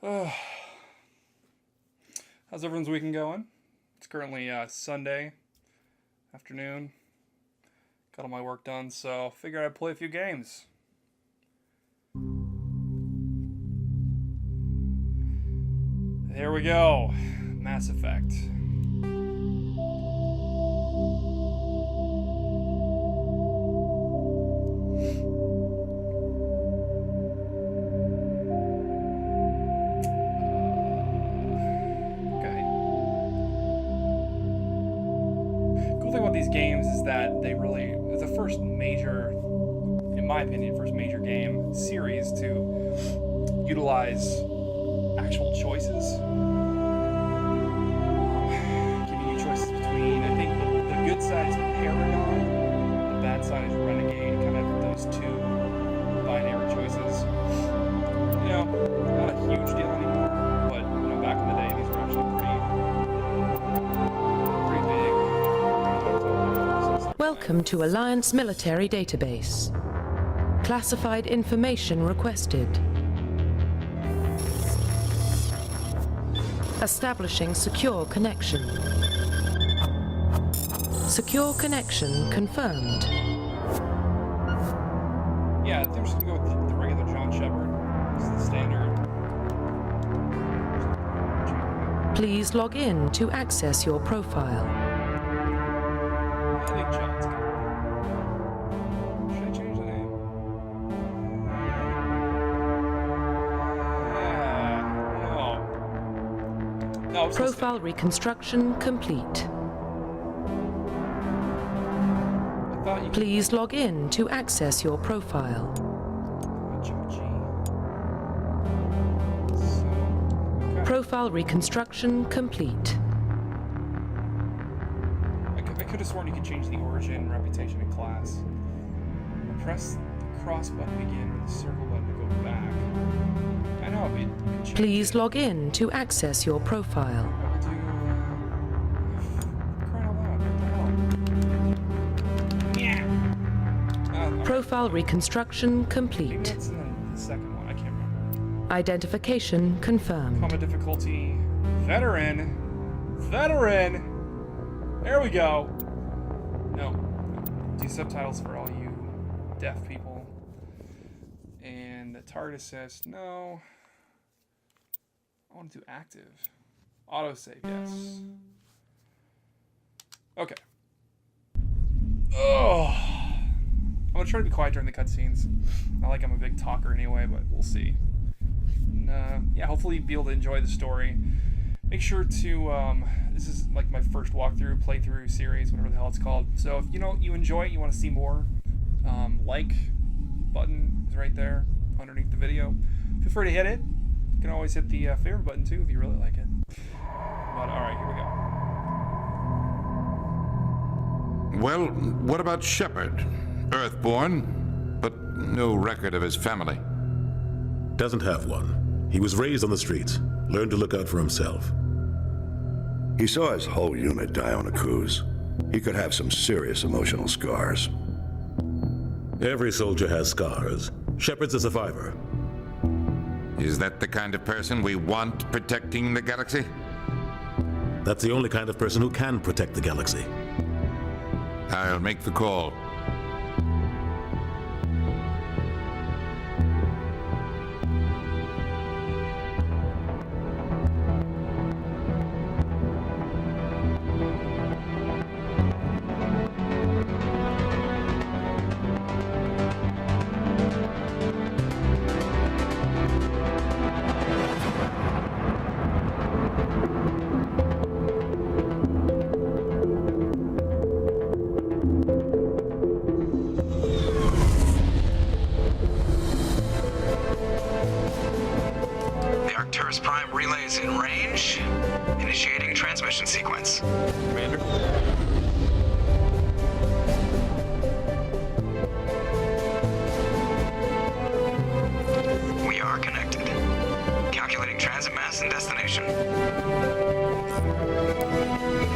How's everyone's weekend going? It's currently Sunday afternoon. Got all my work done, so figured I'd play a few games. Here we go. Mass Effect. These games is that they really, it's the first major, in my opinion, first major game series to utilize actual choices. Giving you choices between, I think the good side is Paragon, the bad side is Renegade, kind of those two binary choices. You know, not a huge deal anymore, but you know, back in the day, these were actually pretty big. Welcome to Alliance Military Database. Classified information requested. Establishing secure connection. Secure connection confirmed. Yeah, I think we're just gonna go with the regular John Shepard. This is the standard. Please log in to access your profile. I think John's good. Should I change the name? No, I'm supposed Profile reconstruction complete. I thought you Please log in to access your profile. Profile reconstruction complete. I could have sworn you could change the origin, reputation, and class. Press the cross button to begin or the circle button to go back. I know, but you can change Please it. log in to access your profile. I will do... crying out loud, what the hell? Yeah! Profile reconstruction Maybe complete. that's in the second one, I can't remember. Identification confirmed. Combat difficulty. Veteran! Veteran! There we go! No. Do subtitles for all you deaf people. And the target assist, no. I want to do active. Autosave, yes. Okay. Oh, I'm gonna try to be quiet during the cutscenes. Not like I'm a big talker anyway, but we'll see. And, yeah, hopefully you'll be able to enjoy the story. Make sure to, this is like my first walkthrough, playthrough series, whatever the hell it's called. So if you enjoy it, you want to see more, like button is right there underneath the video. Feel free to hit it. You can always hit the favorite button too if you really like it. But alright, here we go. Well, what about Shepard? Earthborn, but no record of his family. Doesn't have one. He was raised on the streets, learned to look out for himself. He saw his whole unit die on a cruise. He could have some serious emotional scars. Every soldier has scars. Shepard's a survivor. Is that the kind of person we want protecting the galaxy? That's the only kind of person who can protect the galaxy. I'll make the call. Arcturus Prime relay is in range. Initiating transmission sequence. Commander? We are connected. Calculating transit mass and destination.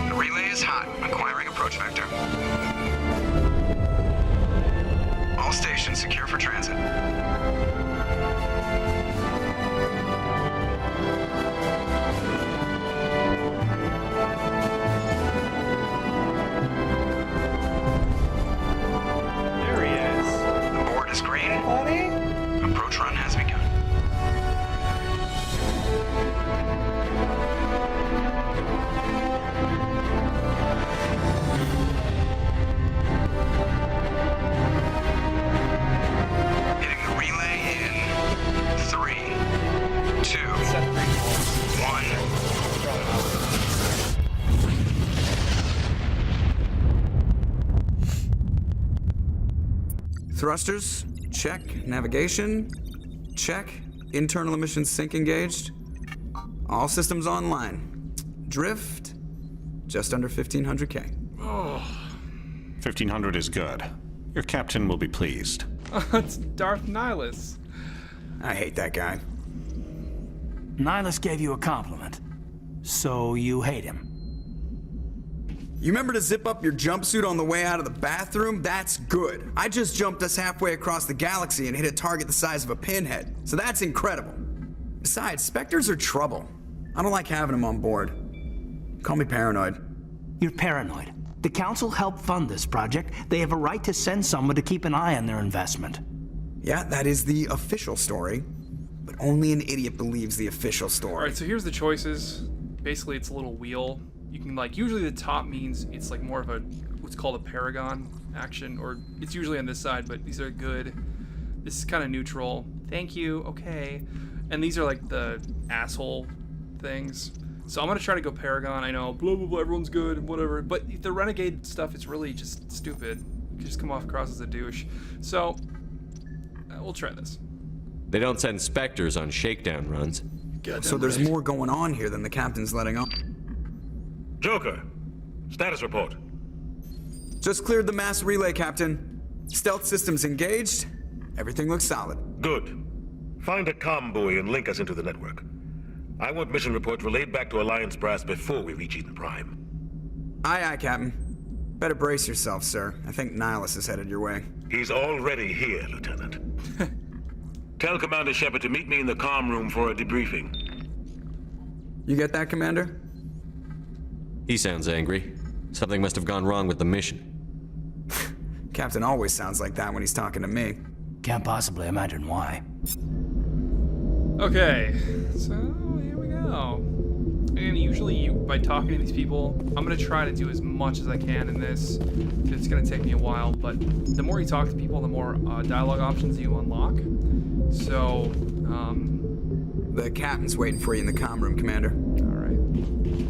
The relay is hot. Acquiring approach vector. All stations secure for transit. Thrusters, check. Navigation, check. Internal emissions sync engaged. All systems online. Drift, just under 1,500K. 1,500 is good. Your captain will be pleased. It's Darth Nihilus. I hate that guy. Nihilus gave you a compliment. So you hate him. You remember to zip up your jumpsuit on the way out of the bathroom? That's good. I just jumped us halfway across the galaxy and hit a target the size of a pinhead. So that's incredible. Besides, Spectres are trouble. I don't like having them on board. Call me paranoid. You're paranoid. The Council helped fund this project. They have a right to send someone to keep an eye on their investment. Yeah, that is the official story. But only an idiot believes the official story. Alright, so here's the choices. Basically, it's a little wheel. You can, like, usually the top means it's like more of a, what's called a paragon action, or it's usually on this side, but these are good. This is kind of neutral. Thank you, okay. And these are like the asshole things. So I'm gonna try to go paragon. I know, blah, blah, blah, everyone's good, whatever. But the renegade stuff is really just stupid. You can just come off across as a douche. So, we'll try this. They don't send Spectres on shakedown runs. So there's more going on here than the captain's letting on. Joker, status report. Just cleared the mass relay, Captain. Stealth systems engaged. Everything looks solid. Good. Find a comm buoy and link us into the network. I want mission reports relayed back to Alliance Brass before we reach Eden Prime. Aye, aye, Captain. Better brace yourself, sir. I think Nihilus is headed your way. He's already here, Lieutenant. Tell Commander Shepard to meet me in the comm room for a debriefing. You get that, Commander? He sounds angry. Something must have gone wrong with the mission. Captain always sounds like that when he's talking to me. Can't possibly imagine why. Okay, so here we go. And usually by talking to these people, I'm gonna try to do as much as I can in this. It's gonna take me a while, but the more you talk to people, the more dialogue options you unlock. So, The captain's waiting for you in the comm room, Commander. alright.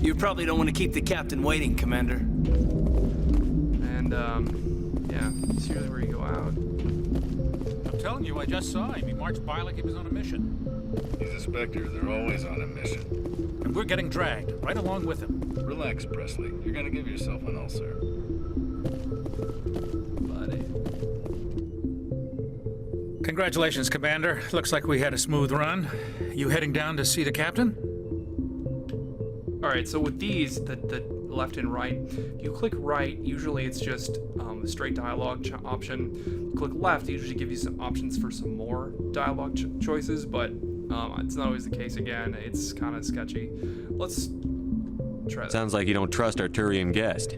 You probably don't want to keep the captain waiting, Commander. And, yeah, it's usually where you go out. I'm telling you, I just saw him. He marched by like he was on a mission. He's a Spectre. They're always on a mission. And we're getting dragged, right along with him. Relax, Presley. You're gonna give yourself an ulcer. Buddy. Congratulations, Commander. Looks like we had a smooth run. You heading down to see the captain? Alright, so with these, the left and right, if you click right, usually it's just a straight dialogue option. Click left, it usually gives you some options for some more dialogue choices, but it's not always the case again. It's kind of sketchy. Let's try that. Sounds like you don't trust our Turian guest.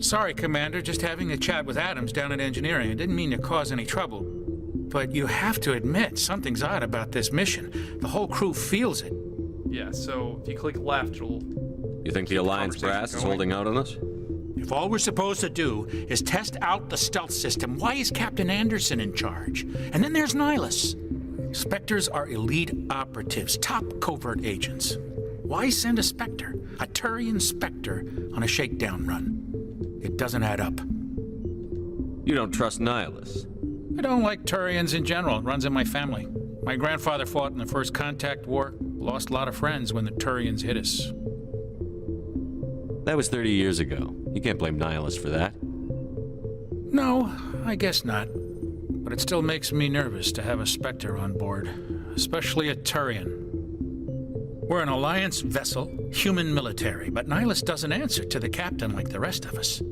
Sorry, Commander. Just having a chat with Adams down at engineering. I didn't mean to cause any trouble. But you have to admit, something's odd about this mission. The whole crew feels it. Yeah, so if you click left, it'll... You think the Alliance Brass is holding out on us? If all we're supposed to do is test out the stealth system, why is Captain Anderson in charge? And then there's Nihilus. Spectres are elite operatives, top covert agents. Why send a Spectre, a Turian Spectre, on a shakedown run? It doesn't add up. You don't trust Nihilus? I don't like Turians in general. It runs in my family. My grandfather fought in the First Contact War. Lost a lot of friends when the Turians hit us. That was 30 years ago. You can't blame Nihilus for that. No, I guess not. But it still makes me nervous to have a Spectre on board, especially a Turian. We're an Alliance vessel, human military, but Nihilus doesn't answer to the captain like the rest of us.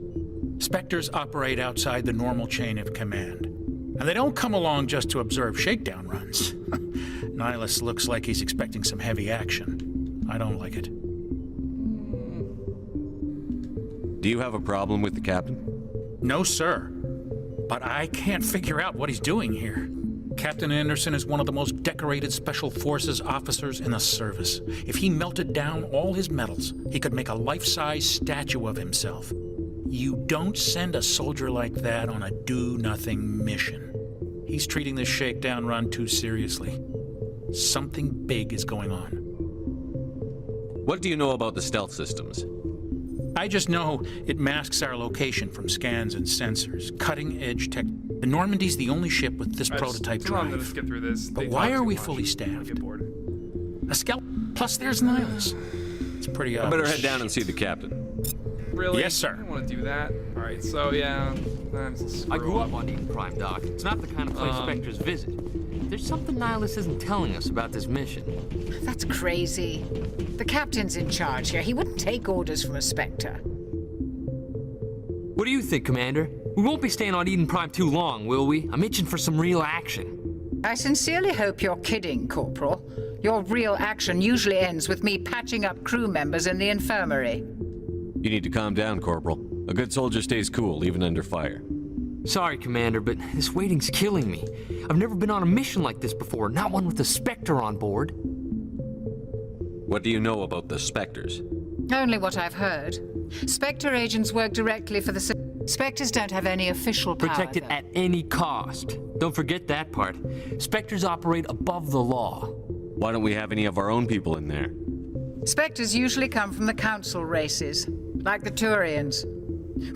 Spectres operate outside the normal chain of command. And they don't come along just to observe shakedown runs. Nihilus looks like he's expecting some heavy action. I don't like it. Do you have a problem with the captain? No, sir. But I can't figure out what he's doing here. Captain Anderson is one of the most decorated Special Forces officers in the service. If he melted down all his medals, he could make a life-size statue of himself. You don't send a soldier like that on a do-nothing mission. He's treating this shakedown run too seriously. Something big is going on. What do you know about the stealth systems? I just know it masks our location from scans and sensors. Cutting-edge tech... The Normandy's the only ship with this Alright, prototype somehow I'm drive. gonna skip through this. But They why talk are too we much. fully I'm gonna staffed? get bored. A scout. Plus, there's Nihilus. It's pretty I obvious. better head down and see the captain. Really? Yes, sir. I don't want to do that. All right, so yeah. I grew up on Eden Prime, Doc. It's not the kind of place Spectres visit. There's something Nihilus isn't telling us about this mission. That's crazy. The captain's in charge here. He wouldn't take orders from a Spectre. What do you think, Commander? We won't be staying on Eden Prime too long, will we? I'm itching for some real action. I sincerely hope you're kidding, Corporal. Your real action usually ends with me patching up crew members in the infirmary. You need to calm down, Corporal. A good soldier stays cool, even under fire. Sorry, Commander, but this waiting's killing me. I've never been on a mission like this before, not one with a Spectre on board. What do you know about the Spectres? Only what I've heard. Spectre agents work directly for the... Spectres don't have any official power. Protected though. at any cost. Don't forget that part. Spectres operate above the law. Why don't we have any of our own people in there? Spectres usually come from the council races, like the Turians.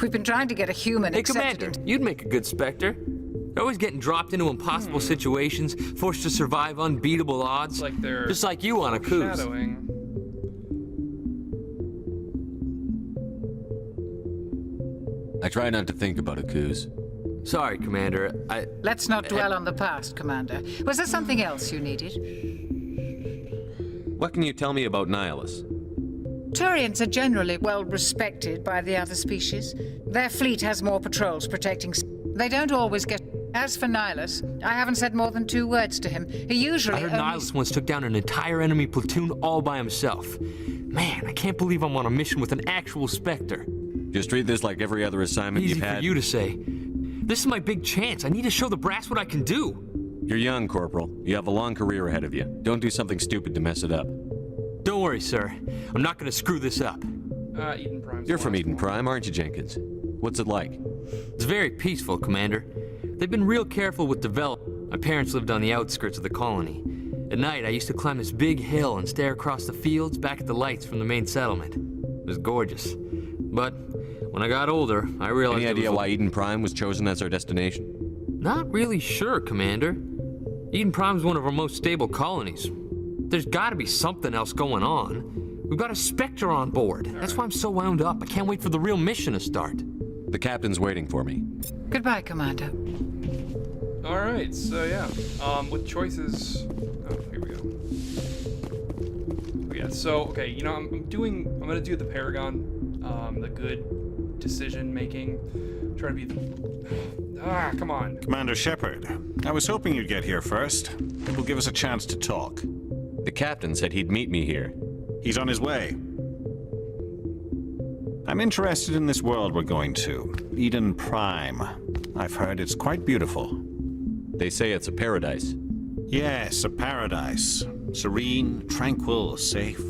We've been trying to get a human Hey, accepted Commander, you'd make a good Spectre. They're always getting dropped into impossible situations, forced to survive unbeatable odds. Like they're just like you on a cruise. Shadowing. I try not to think about a Coos. Sorry, Commander. Let's not dwell on the past, Commander. Was there something else you needed? What can you tell me about Nihilus? Turians are generally well respected by the other species. Their fleet has more patrols protecting... They don't always get... As for Nihilus, I haven't said more than 2 words to him. He usually I heard only... Nihilus once took down an entire enemy platoon all by himself. Man, I can't believe I'm on a mission with an actual Spectre. Just treat this like every other assignment Easy you've had. for you to say. This is my big chance. I need to show the brass what I can do. You're young, Corporal. You have a long career ahead of you. Don't do something stupid to mess it up. Don't worry, sir. I'm not gonna screw this up. Eden Prime. You're from Eden Prime, aren't you, Jenkins? What's it like? It's very peaceful, Commander. They've been real careful with development. My parents lived on the outskirts of the colony. At night, I used to climb this big hill and stare across the fields back at the lights from the main settlement. It was gorgeous. But when I got older, I realized... Any idea why Eden Prime was chosen as our destination? Not really sure, Commander. Eden Prime's one of our most stable colonies. There's gotta be something else going on. We've got a Spectre on board. That's why I'm so wound up. I can't wait for the real mission to start. The captain's waiting for me. Goodbye, Commander. All right, so yeah, with choices. Oh, here we go. Oh, yeah. So okay, you know, I'm gonna do the Paragon, the good decision making. Try to be the. Come on. Commander Shepard, I was hoping you'd get here first. It will give us a chance to talk. The captain said he'd meet me here. He's on his way. I'm interested in this world we're going to, Eden Prime. I've heard it's quite beautiful. They say it's a paradise. Yes, a paradise. Serene, tranquil, safe.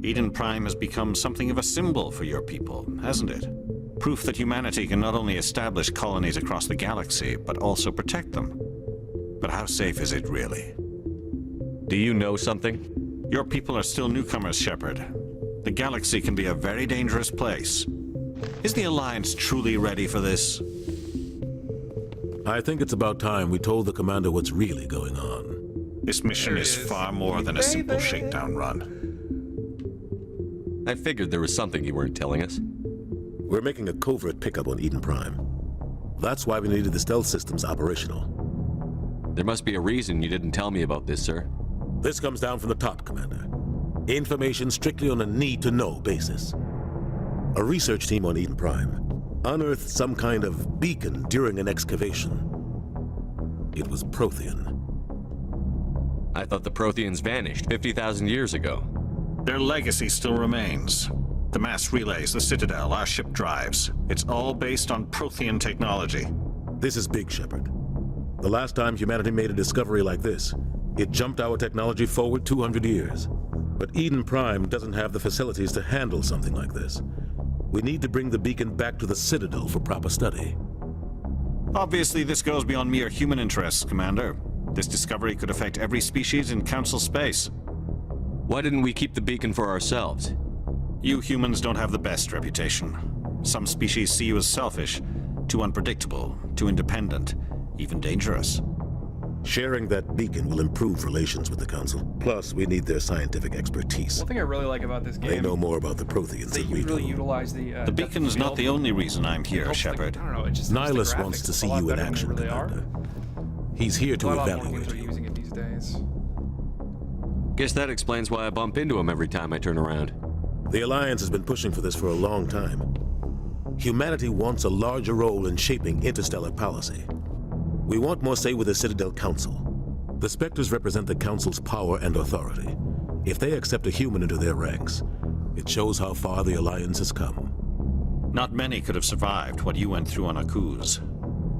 Eden Prime has become something of a symbol for your people, hasn't it? Proof that humanity can not only establish colonies across the galaxy, but also protect them. But how safe is it really? Do you know something? Your people are still newcomers, Shepard. The galaxy can be a very dangerous place. Is the Alliance truly ready for this? I think it's about time we told the commander what's really going on. This mission is far more than a simple shakedown run. I figured there was something you weren't telling us. We're making a covert pickup on Eden Prime. That's why we needed the stealth systems operational. There must be a reason you didn't tell me about this, sir. This comes down from the top, Commander. Information strictly on a need-to-know basis. A research team on Eden Prime unearthed some kind of beacon during an excavation. It was Prothean. I thought the Protheans vanished 50,000 years ago. Their legacy still remains. The mass relays, the Citadel, our ship drives. It's all based on Prothean technology. This is big, Shepard. The last time humanity made a discovery like this, it jumped our technology forward 200 years. But Eden Prime doesn't have the facilities to handle something like this. We need to bring the beacon back to the Citadel for proper study. Obviously, this goes beyond mere human interests, Commander. This discovery could affect every species in Council space. Why didn't we keep the beacon for ourselves? You humans don't have the best reputation. Some species see you as selfish, Too unpredictable, too independent, even dangerous. Sharing that beacon will improve relations with the Council. Plus, we need their scientific expertise. One thing I really like about this game. They know more about the Protheans They than we really do. utilize the. The beacon's not the only reason I'm here, Shepard. I don't know. It just helps the Nihilus wants graphics to a see lot you in better than they action, really are. Commander. He's here to A lot more evaluate games are you. using it these days. Guess that explains why I bump into him every time I turn around. The Alliance has been pushing for this for a long time. Humanity wants a larger role in shaping interstellar policy. We want more say with the Citadel Council. The Spectres represent the Council's power and authority. If they accept a human into their ranks, it shows how far the Alliance has come. Not many could have survived what you went through on Akuz.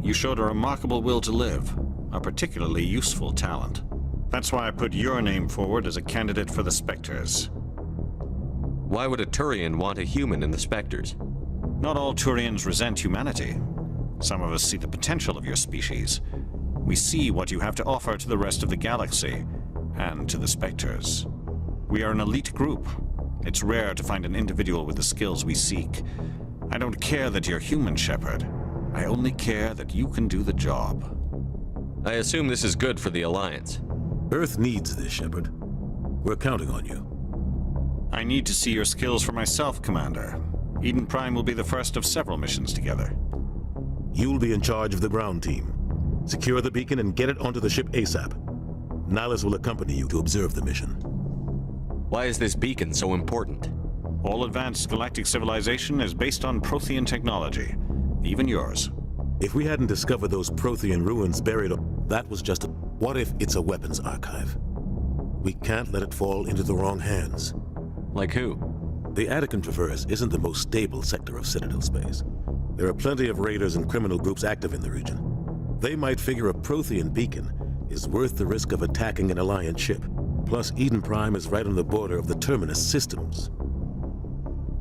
You showed a remarkable will to live, a particularly useful talent. That's why I put your name forward as a candidate for the Spectres. Why would a Turian want a human in the Spectres? Not all Turians resent humanity. Some of us see the potential of your species. We see what you have to offer to the rest of the galaxy, and to the Spectres. We are an elite group. It's rare to find an individual with the skills we seek. I don't care that you're human, Shepard. I only care that you can do the job. I assume this is good for the Alliance. Earth needs this, Shepard. We're counting on you. I need to see your skills for myself, Commander. Eden Prime will be the first of several missions together. You'll be in charge of the ground team. Secure the beacon and get it onto the ship ASAP. Nihilus will accompany you to observe the mission. Why is this beacon so important? All advanced galactic civilization is based on Prothean technology, even yours. If we hadn't discovered those Prothean ruins buried up, that was just a... What if it's a weapons archive? We can't let it fall into the wrong hands. Like who? The Attican Traverse isn't the most stable sector of Citadel space. There are plenty of raiders and criminal groups active in the region. They might figure a Prothean beacon is worth the risk of attacking an Alliance ship. Plus, Eden Prime is right on the border of the Terminus systems.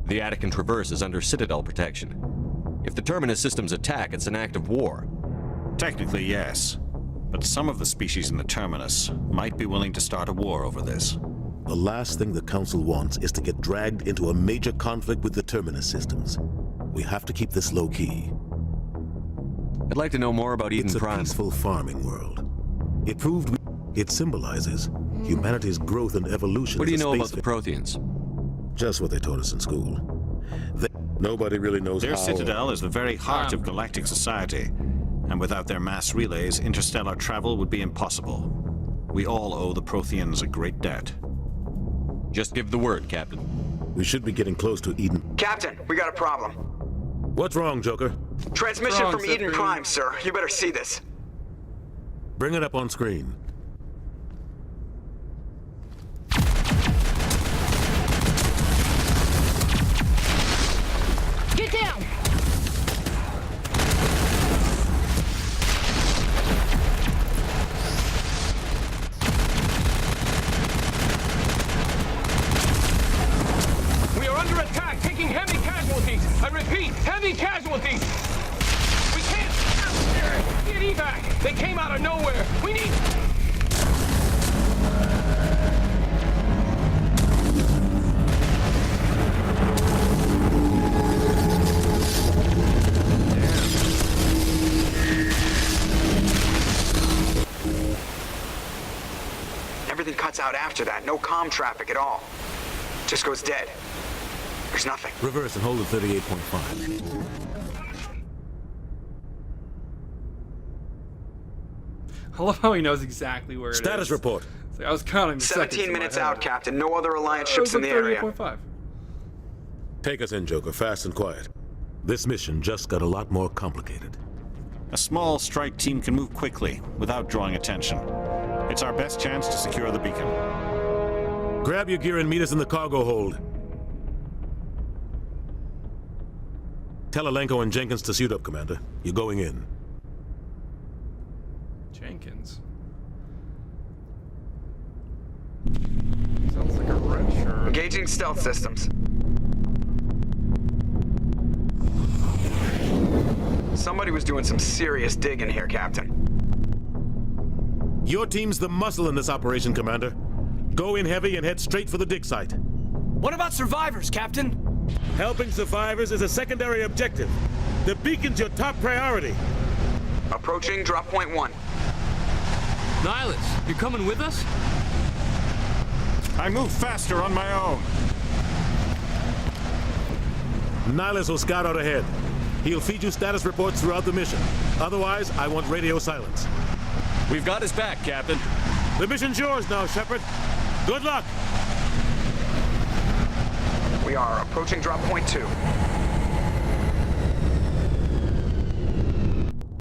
The Attican Traverse is under Citadel protection. If the Terminus systems attack, it's an act of war. Technically, yes. But some of the species in the Terminus might be willing to start a war over this. The last thing the Council wants is to get dragged into a major conflict with the Terminus systems. We have to keep this low-key. I'd like to know more about Eden Prime. It's a peaceful farming world. It proved it symbolizes humanity's growth and evolution. What do you as a know about space the Protheans? Just what they taught us in school. Nobody really knows Their how... citadel is the very heart of galactic society, and without their mass relays, interstellar travel would be impossible. We all owe the Protheans a great debt. Just give the word, Captain. We should be getting close to Eden. Captain, we got a problem. What's wrong, Joker? Transmission from Eden Prime, sir. You better see this. Bring it up on screen. Get down! We are under attack, taking heavy casualties. I repeat, heavy casualties. We can't get evac. They came out of nowhere. We need... Everything cuts out after that. No comm traffic at all. Just goes dead. There's nothing. Reverse and hold at 38.5. I love how he knows exactly where it is. Status report. It's like I was counting the 17 minutes out, Captain. No other Alliance ships in the area. 38.5. Take us in, Joker, fast and quiet. This mission just got a lot more complicated. A small strike team can move quickly, without drawing attention. It's our best chance to secure the beacon. Grab your gear and meet us in the cargo hold. Tell Alenko and Jenkins to suit up, Commander. You're going in. Jenkins. Sounds like a red shirt. Engaging stealth systems. Somebody was doing some serious digging here, Captain. Your team's the muscle in this operation, Commander. Go in heavy and head straight for the dig site. What about survivors, Captain? Helping survivors is a secondary objective. The beacon's your top priority. Approaching drop point 1. Nihilus, you're coming with us? I move faster on my own. Nihilus will scout out ahead. He'll feed you status reports throughout the mission. Otherwise, I want radio silence. We've got his back, Captain. The mission's yours now, Shepard. Good luck. We are approaching drop point 2.